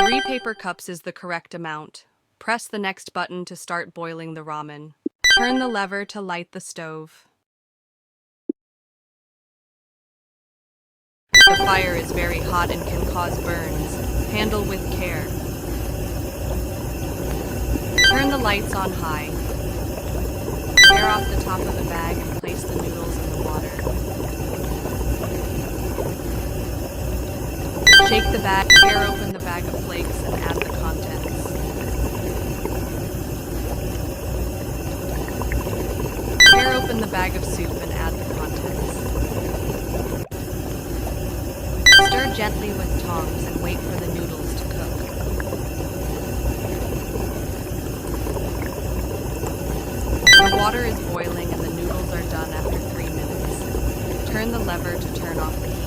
3 paper cups is the correct amount. Press the next button to start boiling the ramen. Turn the lever to light the stove. The fire is very hot and can cause burns. Handle with care. Turn the lights on high. Tear off the top of the bag and place the noodles in the water. Shake the bag, tear open the bag of flakes and add the contents. Tear open the bag of soup and add the contents. Stir gently with tongs and wait for the noodles to cook. The water is boiling and the noodles are done after 3 minutes. Turn the lever to turn off the heat.